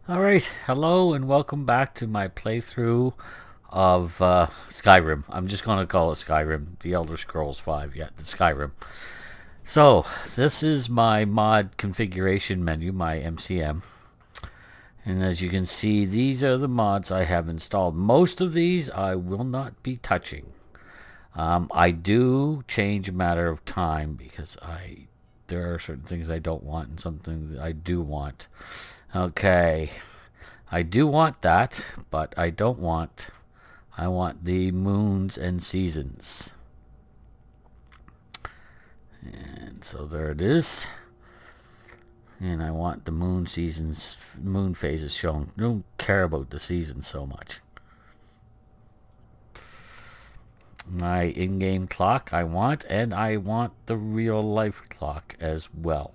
Alright, hello and welcome back to my playthrough of Skyrim. I'm just going to call it Skyrim, the Elder Scrolls 5, yeah, the Skyrim. So, this is my mod configuration menu, my MCM. And as you can see, these are the mods I have installed. Most of these I will not be touching. I do change a matter of time because there are certain things I don't want and some things I do want. Okay. I do want that, but I want the moons and seasons. And so there it is. And I want the moon phases shown. I don't care about the seasons so much. My in-game clock and I want the real life clock as well.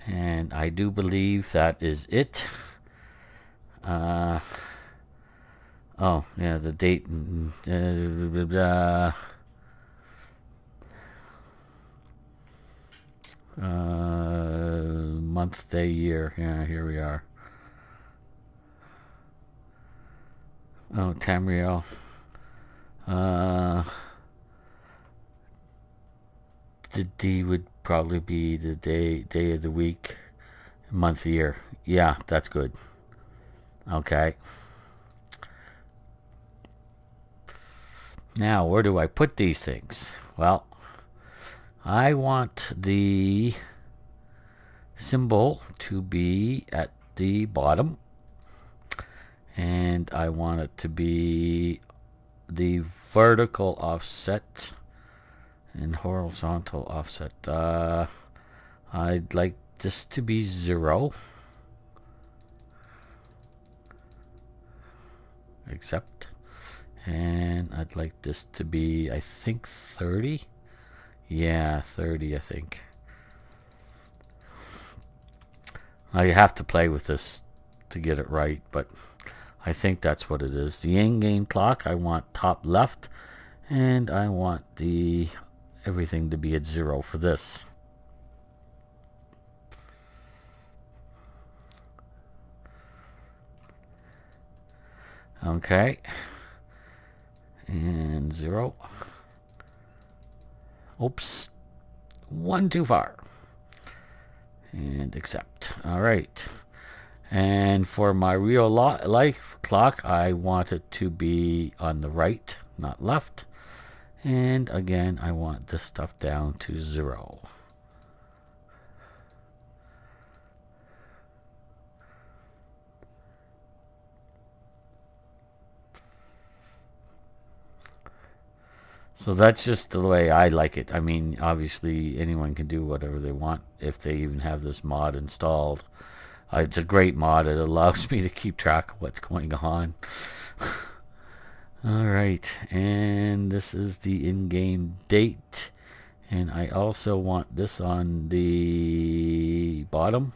And I do believe that is it. Oh, yeah, the date. Month, day, year. Yeah, here we are. Oh, Tamriel. The D would probably be the day of the week, month, year. Yeah, that's good. Okay. Now, where do I put these things? Well, I want the symbol to be at the bottom, and I want it to be the vertical offset and horizontal offset. I'd like this to be 0. Accept. And I'd like this to be, I think, 30. Yeah, 30, I think. Now you have to play with this to get it right, but I think that's what it is. The in-game clock, I want top left, and I want everything to be at 0 for this. Okay. And 0. Oops. One too far. And accept. Alright. And for my real life clock, I want it to be on the right, not left. And again, I want this stuff down to 0. So that's just the way I like it. I mean, obviously anyone can do whatever they want if they even have this mod installed. It's a great mod. It allows me to keep track of what's going on. Alright, and this is the in-game date. And I also want this on the bottom.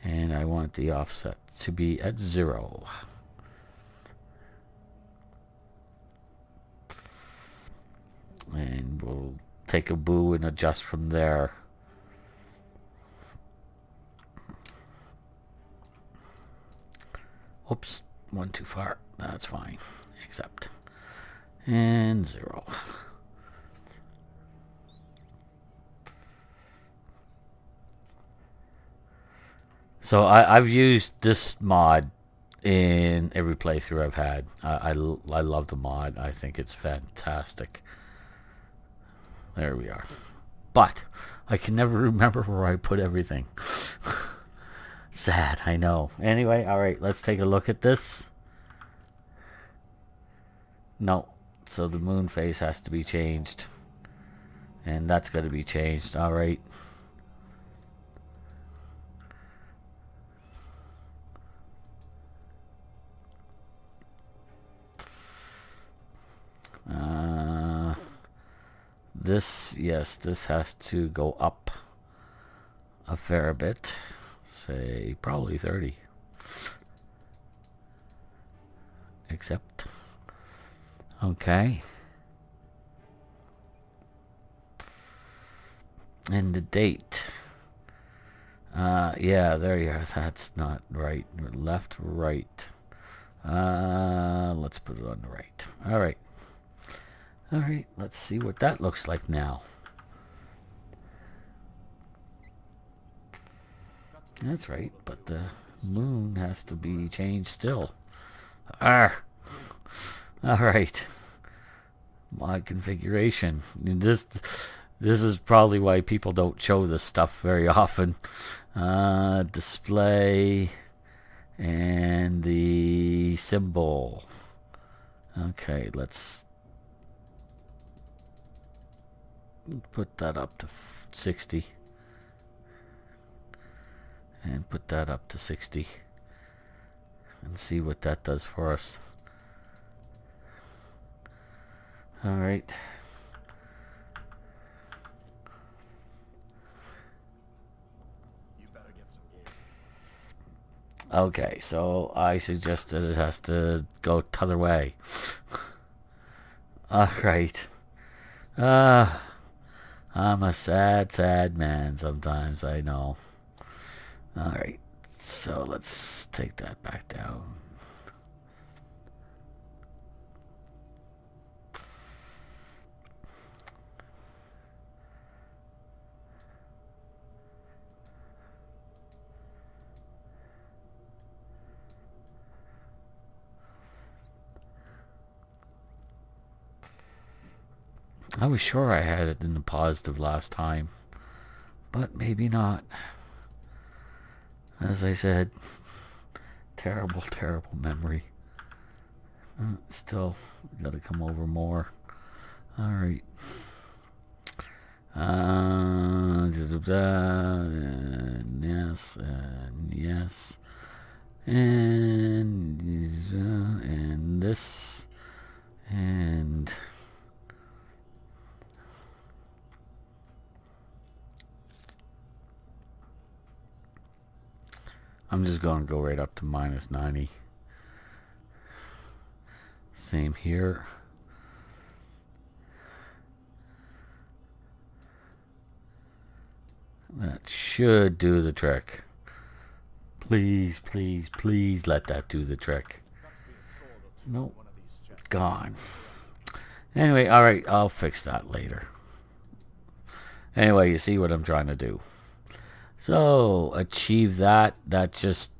And I want the offset to be at 0. And we'll take a boo and adjust from there. Oops, one too far. That's fine. Accept. And 0. So I've used this mod in every playthrough I've had. I love the mod. I think it's fantastic. There we are. But I can never remember where I put everything. Sad, I know. Anyway, alright, let's take a look at this. No. So the moon phase has to be changed. And that's got to be changed. Alright. This has to go up a fair bit. Say probably 30. Accept. Okay. And the date. Yeah, there you are. That's not right. Left, right. Let's put it on the right. Alright. Alright, let's see what that looks like now. That's right, but the moon has to be changed still. Arr! Alright. My configuration. This is probably why people don't show this stuff very often. Display and the symbol. Okay, let's put that up to 60 and put that up to 60 and see what that does for us. Alright. Okay, so I suggested it has to go t'other way. Alright. I'm a sad, sad man sometimes, I know. Alright, so let's take that back down. I was sure I had it in the positive last time, but maybe not. As I said, terrible, terrible memory. Still, gotta come over more. Alright. And yes, and yes. And this. And I'm just going to go right up to minus 90. Same here. That should do the trick. Please, please, please let that do the trick. Nope. Gone. Anyway, alright, I'll fix that later. Anyway, you see what I'm trying to do. So, achieve that. That just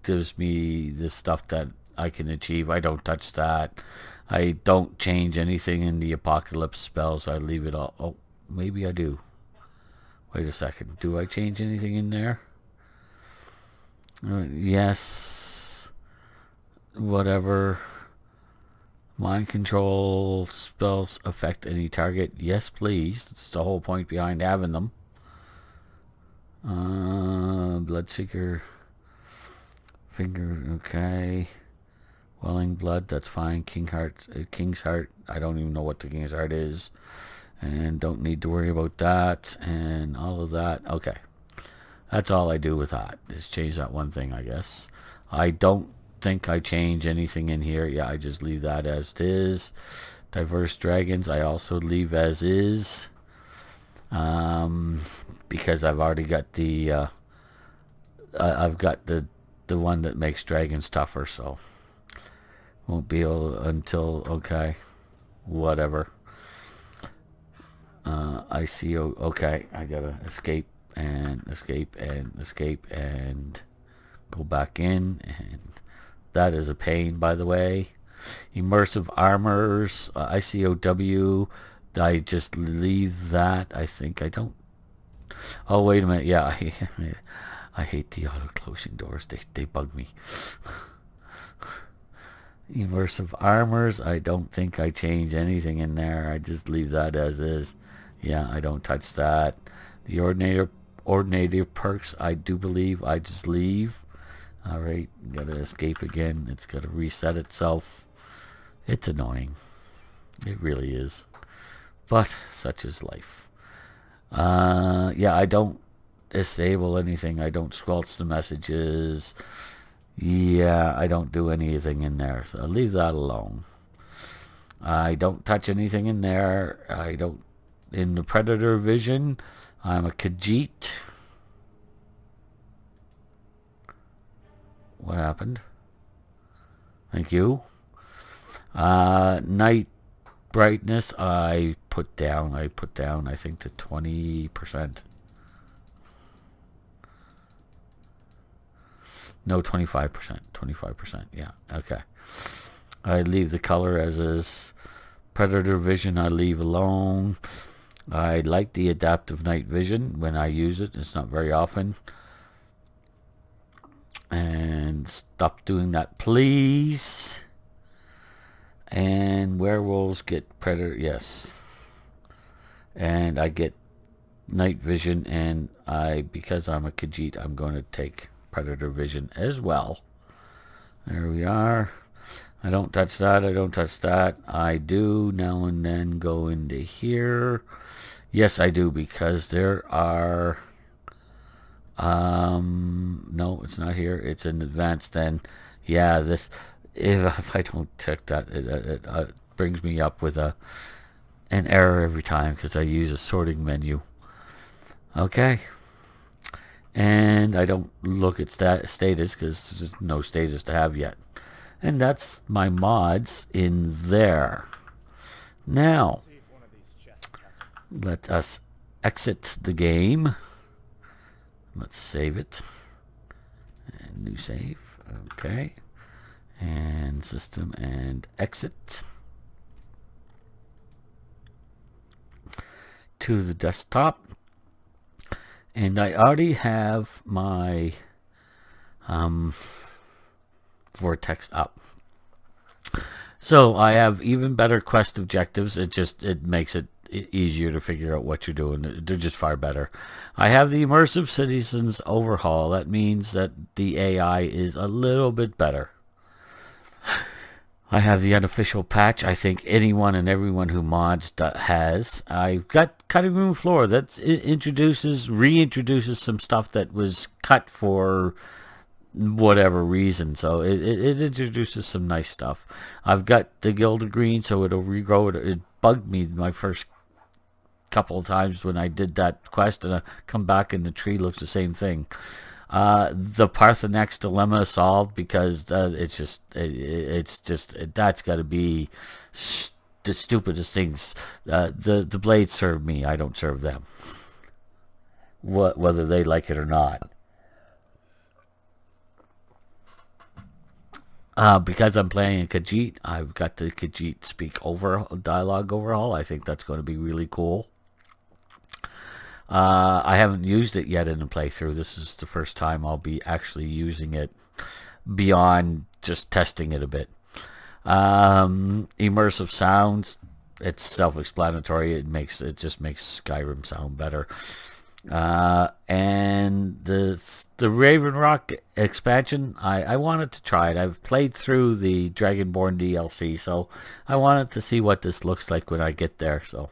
gives me the stuff that I can achieve. I don't touch that. I don't change anything in the apocalypse spells. I leave it all. Oh, maybe I do. Wait a second. Do I change anything in there? Yes. Whatever. Mind control spells affect any target. Yes, please. That's the whole point behind having them. Bloodseeker. Finger. Okay. Welling blood. That's fine. King's heart. I don't even know what the King's heart is. And don't need to worry about that. And all of that. Okay. That's all I do with that. Is change that one thing, I guess. I don't think I change anything in here. Yeah, I just leave that as it is. Diverse dragons I also leave as is. Because I've already got the I've got the one that makes dragons tougher, so won't be until okay, whatever. I see. Okay, I gotta escape and escape and escape and go back in, and that is a pain, by the way. Immersive armors, ICOW. I just leave that. I think I don't. Oh, wait a minute. Yeah, I hate the auto closing doors. They bug me. Immersive armors. I don't think I change anything in there. I just leave that as is. Yeah, I don't touch that. The Ordinator perks, I do believe I just leave. Alright, gotta escape again. It's gotta reset itself. It's annoying. It really is. But such is life. Yeah, I don't disable anything. I don't squelch the messages. Yeah, I don't do anything in there. So I'll leave that alone. I don't touch anything in there. I don't. In the Predator vision, I'm a Khajiit. what happened? Thank you. Night brightness, I put down, I think to 20%. No, 25%. 25%, yeah, okay. I leave the color as is. Predator vision, I leave alone. I like the adaptive night vision when I use it. It's not very often. And stop doing that, please. And werewolves get predator, yes. And I get night vision, and because I'm a Khajiit, I'm going to take predator vision as well. There we are. I don't touch that. I don't touch that. I do now and then go into here. Yes, I do, because there are no, it's not here. It's in advanced. Then yeah, this, if I don't check that, it brings me up with an error every time because I use a sorting menu. Okay. And I don't look at status because there's no status to have yet. And that's my mods in there. Now, let us exit the game. Let's save it. And new save. Okay. And system and exit. To the desktop. And I already have my vortex up. So I have even better quest objectives. It makes it easier to figure out what you're doing. They're just far better. I have the immersive citizens overhaul. That means that the AI is a little bit better. I have the unofficial patch. I think anyone and everyone who mods has. I've got cutting room floor. That reintroduces some stuff that was cut for whatever reason. So it introduces some nice stuff. I've got the Gildergreen, so it'll regrow. It bugged me my first couple of times when I did that quest, and I come back and the tree looks the same thing. The Paarthurnax Dilemma is solved because it's just that's got to be the stupidest things. The blades serve me. I don't serve them. Whether they like it or not. Because I'm playing a Khajiit, I've got the Khajiit Speak dialogue overhaul. I think that's going to be really cool. I haven't used it yet in a playthrough. This is the first time I'll be actually using it beyond just testing it a bit. Immersive sounds, it's self-explanatory. It just makes Skyrim sound better. And the Ravenrock expansion, I wanted to try it. I've played through the Dragonborn DLC, so I wanted to see what this looks like when I get there. So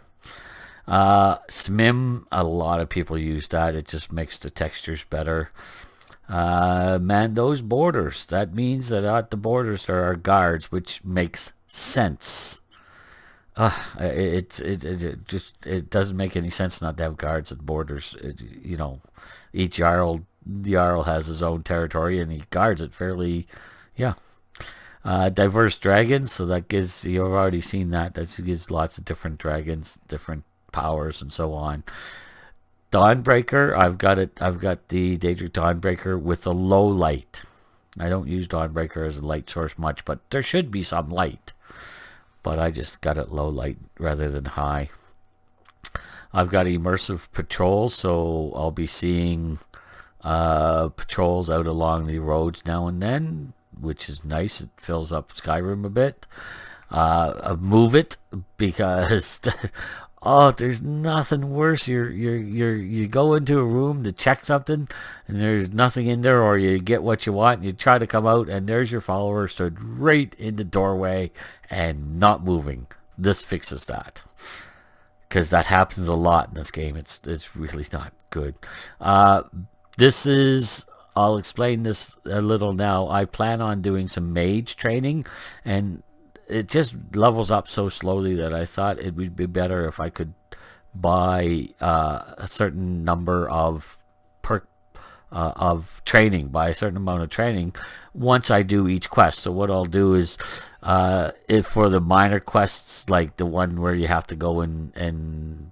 SMIM, a lot of people use that. It just makes the textures better. Man, those borders, that means that at the borders there are guards, which makes sense. It doesn't make any sense not to have guards at borders. Each Jarl has his own territory and he guards it fairly. Diverse dragons, so that gives, you've already seen that gives lots of different dragons, different powers and so on. Dawnbreaker, I've got the Daedric Dawnbreaker with a low light. I don't use Dawnbreaker as a light source much, but there should be some light. But I just got it low light rather than high. I've got immersive patrols, so I'll be seeing patrols out along the roads now and then, which is nice. It fills up Skyrim a bit. Move it because there's nothing worse. You go into a room to check something and there's nothing in there, or you get what you want and you try to come out and there's your follower stood right in the doorway and not moving. This fixes that, because that happens a lot in this game. It's really not good. I'll explain this a little now. I plan on doing some mage training, and it just levels up so slowly that I thought it would be better if I could buy a certain number of perk of training, by a certain amount of training, once I do each quest. So what I'll do is, if for the minor quests, like the one where you have to go and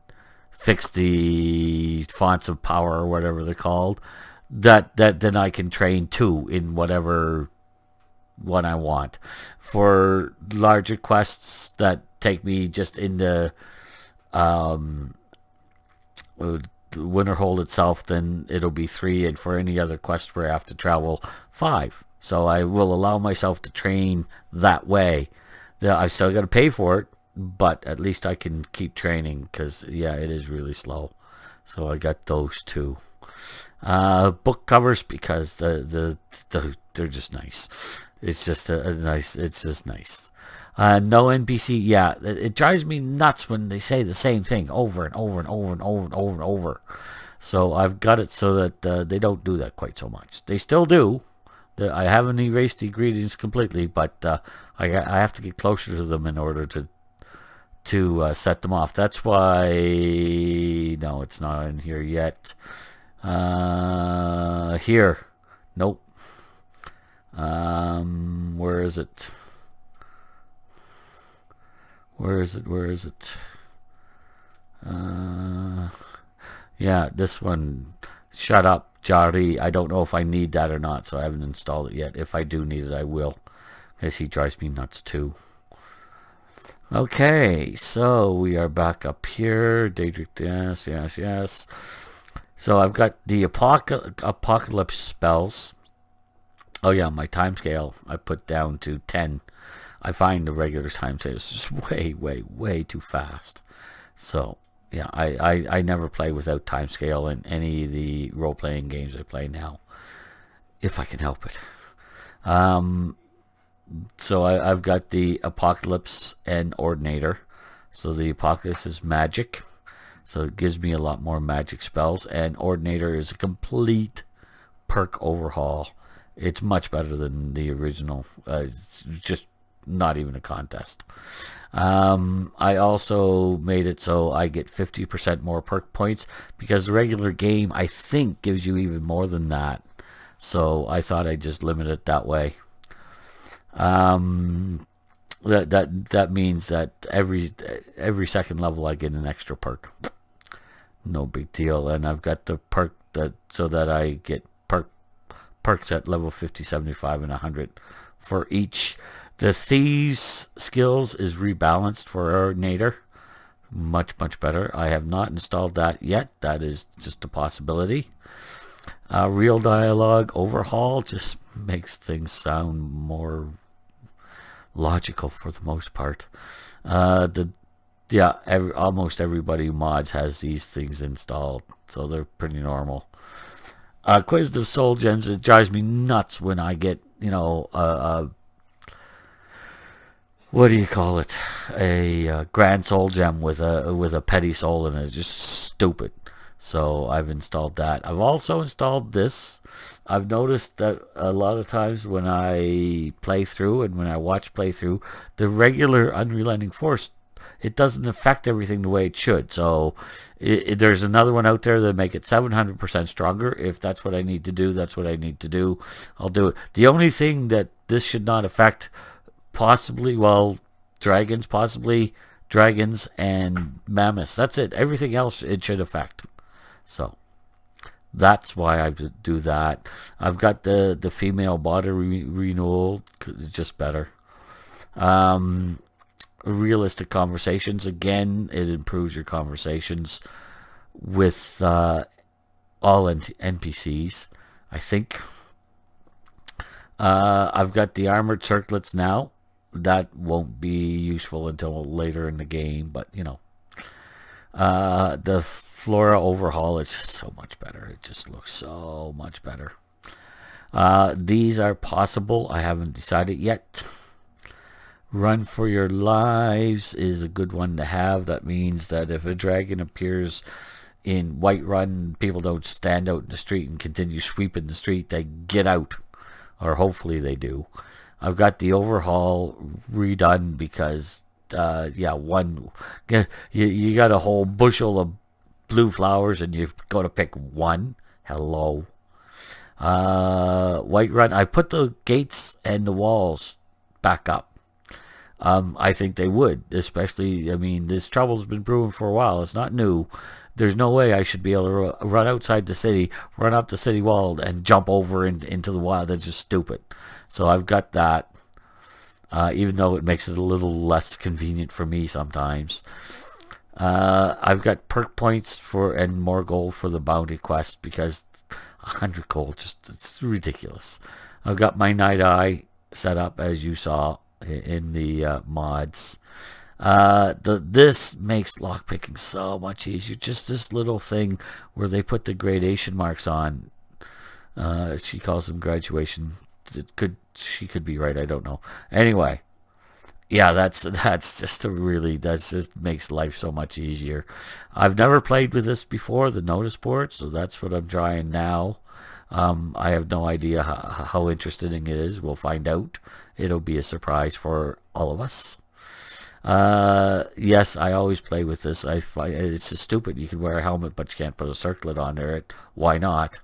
fix the fonts of power or whatever they're called, that then I can train 2 in whatever one I want. For larger quests that take me just into Winterhold itself, then it'll be 3, and for any other quest where I have to travel, 5. So I will allow myself to train that way. I still got to pay for it, but at least I can keep training, because yeah, it is really slow. So I got those 2. Book covers, because they're just nice. It's just it's just nice. No NPC. Yeah, it drives me nuts when they say the same thing over and over and over and over and over and over. So I've got it so that they don't do that quite so much. They still do. I haven't erased the ingredients completely, but I have to get closer to them in order to set them off. That's why, no, it's not in here yet. Here, nope. Where is it? Where is it? Yeah, this one. Shut up, Jari. I don't know if I need that or not, so I haven't installed it yet. If I do need it, I will, because he drives me nuts too. Okay, so we are back up here. Daedric, yes. So I've got the apocalypse spells. Oh yeah, my timescale I put down to 10. I find the regular timescale is just way too fast. So yeah, I never play without timescale in any of the role-playing games I play now, if I can help it. So I've got the Apocalypse and Ordinator. So the Apocalypse is magic, so it gives me a lot more magic spells, and Ordinator is a complete perk overhaul. It's much better than the original. It's just not even a contest. I also made it so I get 50% more perk points, because the regular game, I think, gives you even more than that. So I thought I'd just limit it that way. That means that every second level I get an extra perk. No big deal. And I've got the perk so that I get perks at level 50, 75, and 100 for each. The Thieves skills is rebalanced for Ordinator. Much better. I have not installed that yet. That is just a possibility. Real dialogue overhaul just makes things sound more logical for the most part. Almost everybody who mods has these things installed, so they're pretty normal. Aquisitive soul gems, it drives me nuts when I get, what do you call it? A grand soul gem with a petty soul in it. It's just stupid. So I've installed that. I've also installed this. I've noticed that a lot of times when I play through and when I watch playthrough, the regular unrelenting force, it doesn't affect everything the way it should. So there's another one out there that make it 700% stronger. If that's what I need to do, that's what I need to do. I'll do it. The only thing that this should not affect, possibly dragons and mammoths. That's it. Everything else it should affect. So that's why I do that. I've got the female body renewal. It's just better. Realistic conversations. Again, it improves your conversations with all NPCs, I think. I've got the armored circlets now. That won't be useful until later in the game, but the flora overhaul is just so much better. It just looks so much better. These are possible. I haven't decided yet. Run for your lives is a good one to have. That means that if a dragon appears in Whiterun, people don't stand out in the street and continue sweeping the street. They get out, or hopefully they do. I've got the overhaul redone because, you got a whole bushel of blue flowers and you've got to pick one. Hello. Whiterun, I put the gates and the walls back up. I think they would, especially, I mean, this trouble's been brewing for a while. It's not new. There's no way I should be able to run outside the city, run up the city wall, and jump over into the wild. That's just stupid. So I've got that, even though it makes it a little less convenient for me sometimes. I've got perk points and more gold for the bounty quest because 100 gold, it's ridiculous. I've got my Night Eye set up as you saw in the mods. This makes lockpicking so much easier. Just this little thing where they put the gradation marks on. She calls them graduation. She could be right. I don't know. Anyway, yeah, that just makes life so much easier. I've never played with this before, the notice board, so that's what I'm trying now. I have no idea how interesting it is. We'll find out. It'll be a surprise for all of us. Yes, I always play with this. I find it's just stupid. You can wear a helmet, but you can't put a circlet on there. Why not?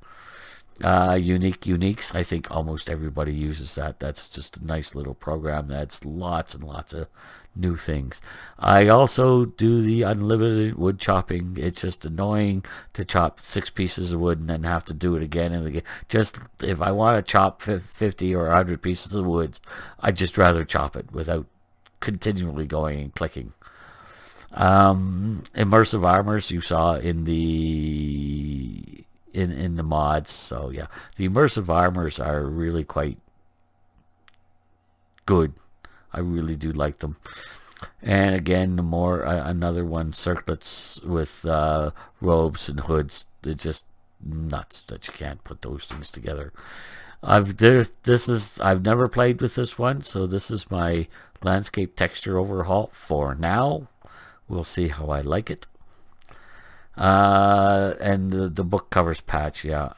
Uniques. I think almost everybody uses that. That's just a nice little program that's lots and lots of new things. I also do the unlimited wood chopping. It's just annoying to chop 6 pieces of wood and then have to do it again and again. Just if I want to chop 50 or 100 pieces of wood, I'd just rather chop it without continually going and clicking. Immersive armors you saw in the mods. So yeah, the immersive armors are really quite good. I really do like them. And again, the more another one, circlets with robes and hoods. They're just nuts that you can't put those things together. I've never played with this one, so this is my landscape texture overhaul for now. We'll see how I like it. And the book covers patch, yeah.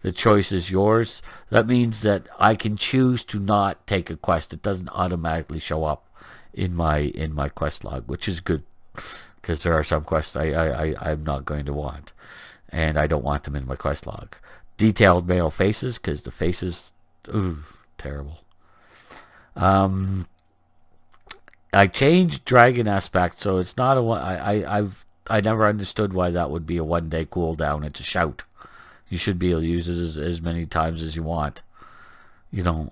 The choice is yours. That means that I can choose to not take a quest. It doesn't automatically show up in my quest log, which is good because there are some quests I'm not going to want, and I don't want them in my quest log. Detailed male faces because the faces, terrible. I changed dragon aspect, so it's not a one. I never understood why that would be a 1-day cooldown. It's a shout. You should be able to use it as many times as you want. You know,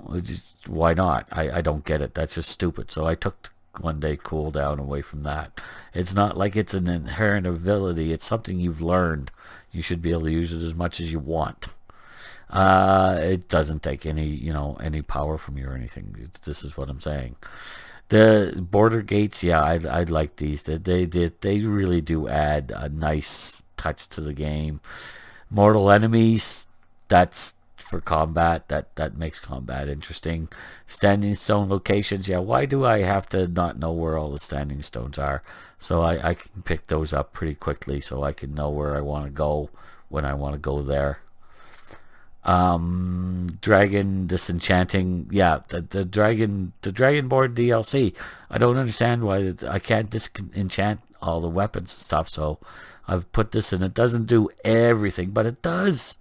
why not? I don't get it. That's just stupid. So I took the 1-day cooldown away from that. It's not like it's an inherent ability. It's something you've learned. You should be able to use it as much as you want. It doesn't take any power from you or anything. This is what I'm saying. The border gates, yeah, I like these. They really do add a nice touch to the game. Mortal enemies, that's for combat. That makes combat interesting. Standing stone locations, yeah. Why do I have to not know where all the standing stones are? So I can pick those up pretty quickly, so I can know where I want to go when I want to go there. Dragon disenchanting, yeah, the dragon board DLC. I don't understand why I can't disenchant all the weapons and stuff, so I've put this in. It doesn't do everything, but it does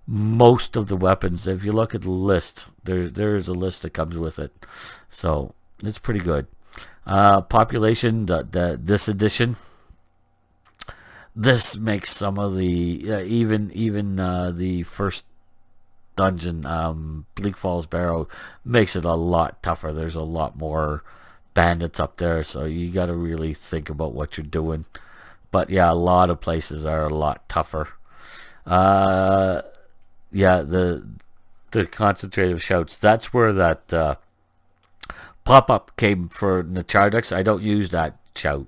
most of the weapons. If you look at the list, there's a list that comes with it, so it's pretty good. Population, this edition, this makes some of the even the first dungeon, Bleak Falls Barrow, makes it a lot tougher. There's a lot more bandits up there, so you got to really think about what you're doing. But yeah, a lot of places are a lot tougher. Yeah, the concentrative shouts, that's where that pop-up came for Nachardex. I don't use that shout,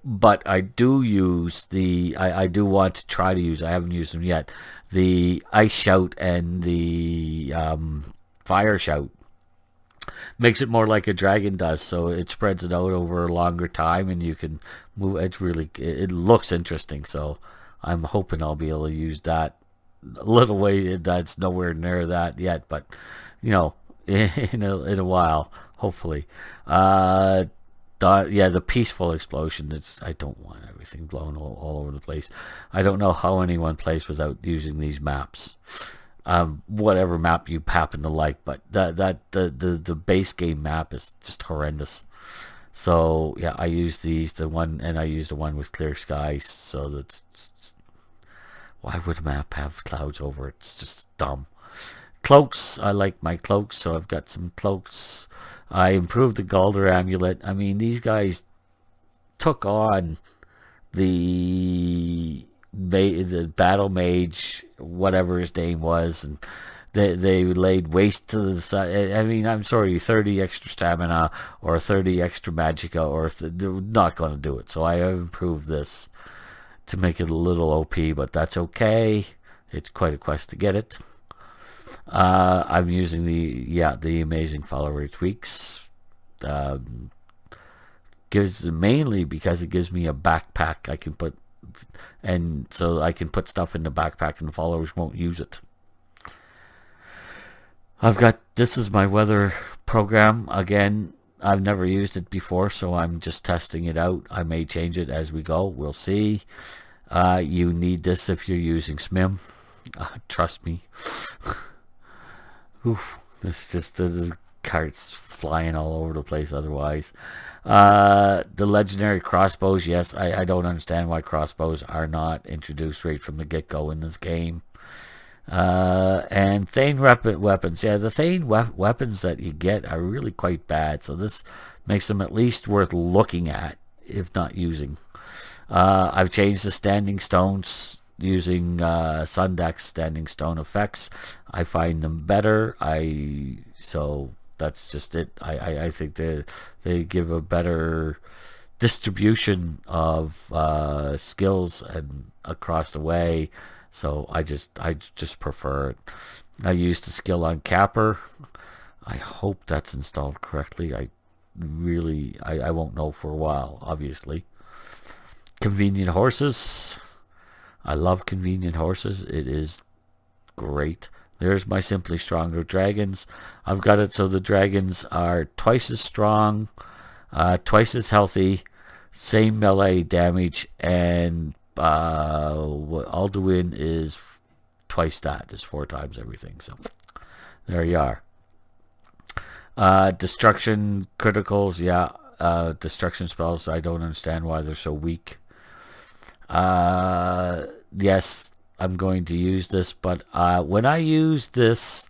but I do use I do want to try to use, I haven't used them yet, the ice shout and the fire shout. Makes it more like a dragon does, so it spreads it out over a longer time and you can move. It looks interesting, so I'm hoping I'll be able to use that a little way. That's nowhere near that yet, but in a while, hopefully. Yeah, the peaceful explosion. I don't want everything blown all over the place. I don't know how anyone plays without using these maps. Whatever map you happen to like, but the base game map is just horrendous. So yeah, I use I use the one with clear skies. So that why would a map have clouds over it? It's just dumb. Cloaks, I like my cloaks, so I've got some cloaks. I improved the Galder amulet. I mean, these guys took on the battle mage, whatever his name was, and they laid waste to the side. I mean, I'm sorry, 30 extra stamina or 30 extra magicka, or they're not going to do it. So I have improved this to make it a little OP, but that's okay. It's quite a quest to get it. I'm using the amazing follower tweaks. Mainly because it gives me a backpack I can put, and so I can put stuff in the backpack and the followers won't use it. This is my weather program. Again, I've never used it before, so I'm just testing it out. I may change it as we go. We'll see. You need this if you're using SMIM. Trust me. Oof, it's just the carts flying all over the place otherwise. The legendary crossbows, yes, I don't understand why crossbows are not introduced right from the get-go in this game. And Thane weapons, yeah, the Thane weapons that you get are really quite bad, so this makes them at least worth looking at, if not using. I've changed the standing stones using Sundak's standing stone effects. I find them better. So that's just it. I think they give a better distribution of skills and across the way. So I just prefer it. I used the skill on Capper. I hope that's installed correctly. I won't know for a while, obviously. Convenient horses. I love convenient horses. It is great. There's my Simply Stronger dragons. I've got it so the dragons are twice as strong, twice as healthy, same melee damage, and Alduin is twice that. Is 4 times everything. So there you are. Destruction criticals, yeah. Destruction spells, I don't understand why they're so weak. Yes, I'm going to use this, but when I use this,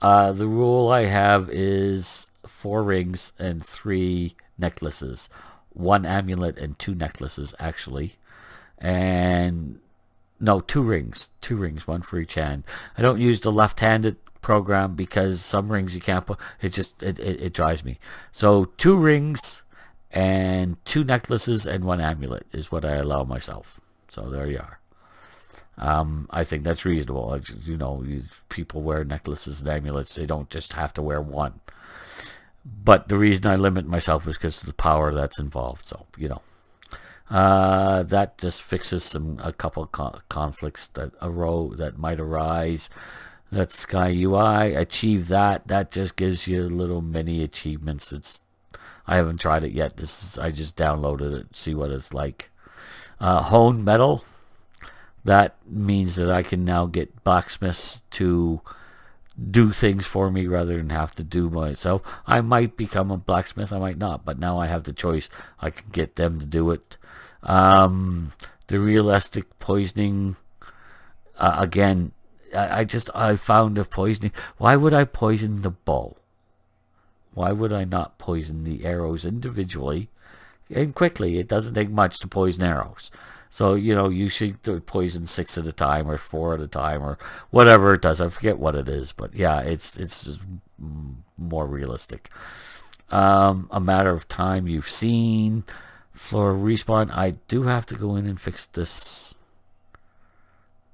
the rule I have is 4 rings and 3 necklaces. 1 amulet and 2 necklaces, actually. And no, 2 rings, 1 for each hand. I don't use the left-handed program because some rings you can't put. It drives me. So 2 rings and 2 necklaces and 1 amulet is what I allow myself. So there you are. I think that's reasonable. You know, people wear necklaces and amulets. They don't just have to wear 1. But the reason I limit myself is because of the power that's involved. So, you know. That just fixes a couple conflicts that might arise. That's Sky UI. Achieve that. That just gives you little mini achievements. I haven't tried it yet. I just downloaded it. See what it's like. Hone metal. That means that I can now get blacksmiths to do things for me rather than have to do myself. I might become a blacksmith, I might not, but now I have the choice. I can get them to do it. The realistic poisoning, again, I found the poisoning. Why would I poison the bow? Why would I not poison the arrows individually and quickly? It doesn't take much to poison arrows. So, you know, you should poison 6 at a time or 4 at a time or whatever it does. I forget what it is, but yeah, it's just more realistic. A matter of time you've seen. Floor respawn. I do have to go in and fix this.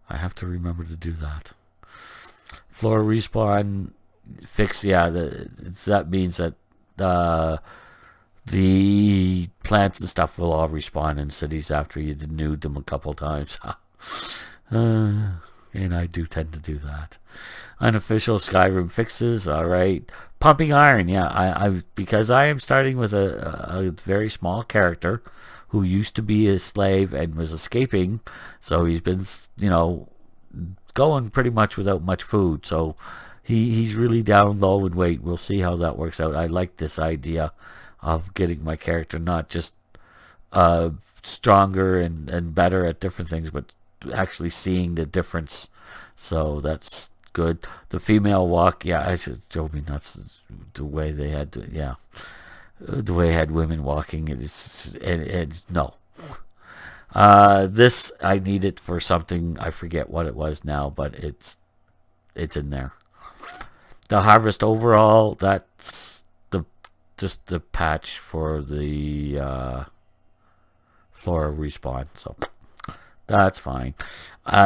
I have to remember to do that. Floor respawn fix. Yeah, that means that the plants and stuff will all respawn in cities after you denuded them a couple times. and I do tend to do that. Unofficial Skyrim fixes, alright. Pumping iron, yeah, because I am starting with a very small character who used to be a slave and was escaping, so he's been, going pretty much without much food, so he's really down low in weight. We'll see how that works out. I like this idea of getting my character not just stronger and better at different things, but actually seeing the difference. So that's good. The female walk, yeah, it drove me nuts. The way they had to, yeah, the way they had women walking. No. This I need it for something. I forget what it was now, but it's in there. The harvest overall, that's just the patch for the flora respawn, so that's fine.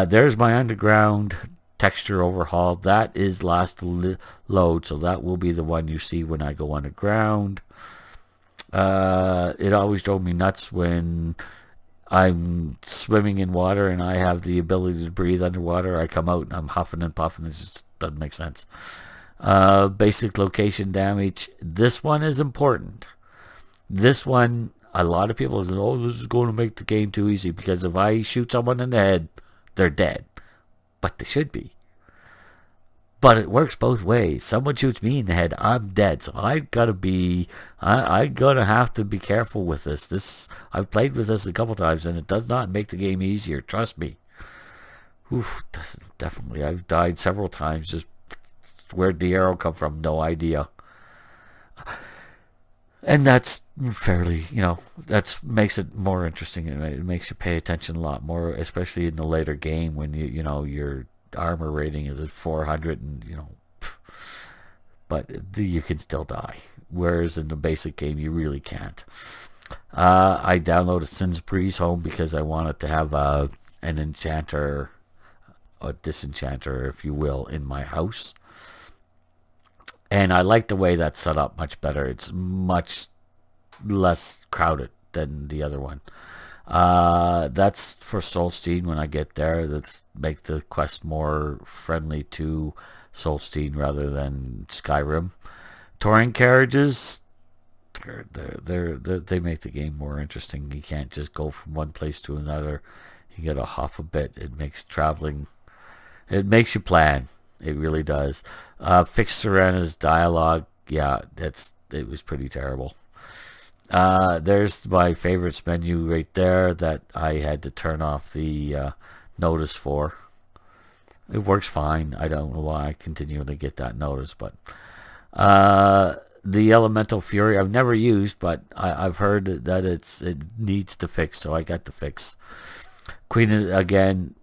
There's my underground texture overhaul. That is last load, so that will be the one you see when I go underground. It always drove me nuts when I'm swimming in water and I have the ability to breathe underwater. I come out and I'm huffing and puffing. It just doesn't make sense. Basic location damage. This one is important. This one, a lot of people say, oh, this is going to make the game too easy, because if I shoot someone in the head, they're dead. But they should be. But it works both ways. Someone shoots me in the head, I'm dead. So I've got to be, I'm going to have to be careful with this. I've played with this a couple times, and it does not make the game easier. Trust me. Oof, definitely. I've died several times. Just where'd the arrow come from? No idea. And that's fairly, that makes it more interesting. It makes you pay attention a lot more, especially in the later game when your armor rating is at 400 and but you can still die, whereas in the basic game you really can't. I downloaded Sin's Breeze Home because I wanted to have an enchanter, a disenchanter if you will, in my house, and I like the way that's set up much better. It's much less crowded than the other one. That's for Solstein when I get there. That's make the quest more friendly to Solstein rather than Skyrim. Touring carriages, they make the game more interesting. You can't just go from one place to another. You gotta hop a bit. It makes traveling, it makes you plan. It really does. Fix Serena's dialogue. Yeah, it was pretty terrible. There's my favorites menu right there that I had to turn off the notice for. It works fine. I don't know why I continually get that notice, but the Elemental Fury I've never used, but I've heard that it needs to fix, so I got the fix. Queen again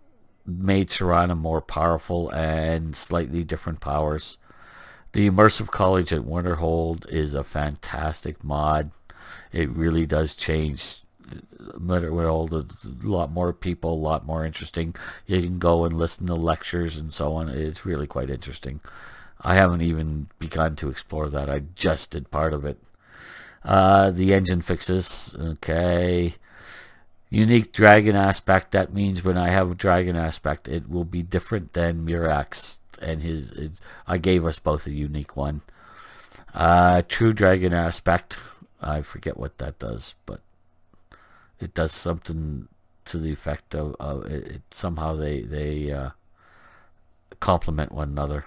made Serana more powerful and slightly different powers. The Immersive College at Winterhold is a fantastic mod. It really does change Winterhold. A lot more people, a lot more interesting. You can go and listen to lectures and so on. It's really quite interesting. I haven't even begun to explore that. I just did part of it. The engine fixes. Okay. Unique dragon aspect. That means when I have a dragon aspect, it will be different than Mirax and I gave us both a unique one. True dragon aspect. I forget what that does, but it does something to the effect of it. Somehow they complement one another.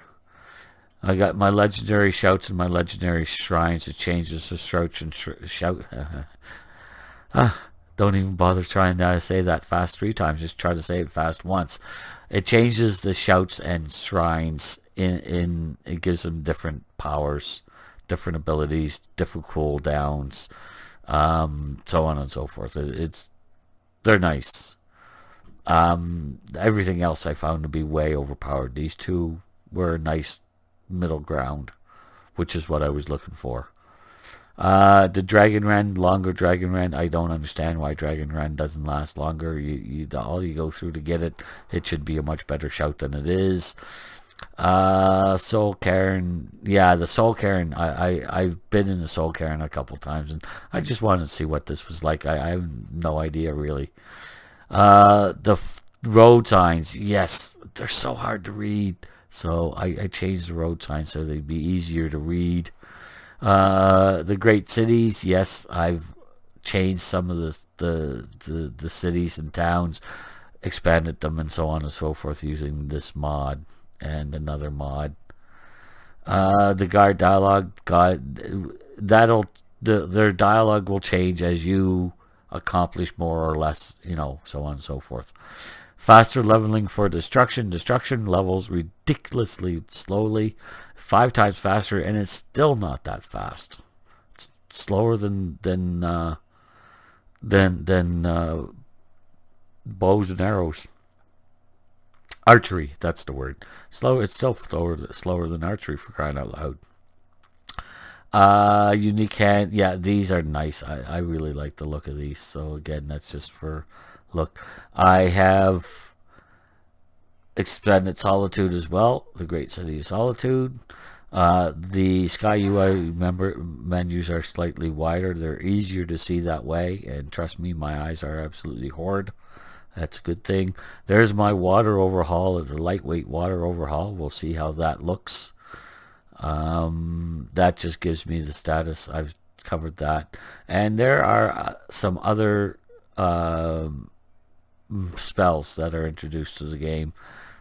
I got my legendary shouts and my legendary shrines. It changes the shout and shout. Don't even bother trying to say that fast 3 times. Just try to say it fast once. It changes the shouts and shrines. It gives them different powers, different abilities, different cooldowns, so on and so forth. They're nice. Everything else I found to be way overpowered. These two were a nice middle ground, which is what I was looking for. The Dragon Rend, longer Dragon Rend. I don't understand why Dragon Rend doesn't last longer. All you go through to get it, it should be a much better shout than it is. Soul Cairn, yeah, the Soul Cairn. I've been in the Soul Cairn a couple times, and I just wanted to see what this was like. I have no idea really. The road signs, yes, they're so hard to read. So I changed the road signs so they'd be easier to read. The great cities, yes, I've changed some of the cities and towns, expanded them and so on and so forth using this mod and another mod. The guard dialogue, their dialogue will change as you accomplish more or less, so on and so forth. Faster leveling for destruction. Destruction levels ridiculously slowly, 5 times faster, and it's still not that fast. It's slower than bows and arrows. Archery, that's the word. Slow. It's still slower than archery, for crying out loud. Unique hand. Yeah, these are nice. I really like the look of these. So again, that's just for look. I have expanded Solitude as well. The Great City of Solitude. The Sky UI menus are slightly wider. They're easier to see that way. And trust me, my eyes are absolutely horrid. That's a good thing. There's my water overhaul. It's a lightweight water overhaul. We'll see how that looks. That just gives me the status. I've covered that. And there are some other spells that are introduced to the game.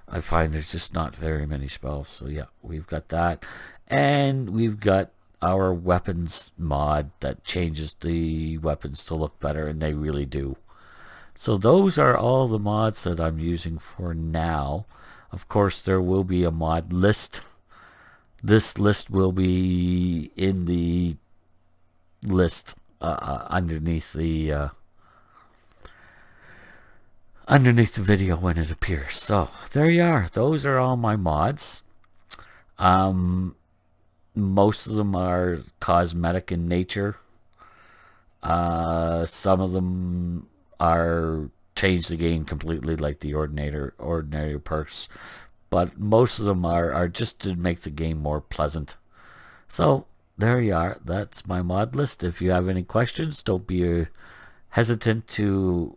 I find there's just not very many spells. So yeah, we've got that. And we've got our weapons mod that changes the weapons to look better, and they really do. So those are all the mods that I'm using for now. Of course, there will be a mod list. This list will be in the list underneath the video when it appears. So there you are. Those are all my mods. Most of them are cosmetic in nature. Some of them are change the game completely, like the Ordinator perks, but most of them are just to make the game more pleasant. So there you are. That's my mod list. If you have any questions, don't be hesitant to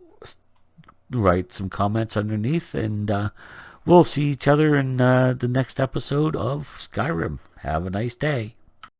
write some comments underneath, and we'll see each other in the next episode of Skyrim. Have a nice day.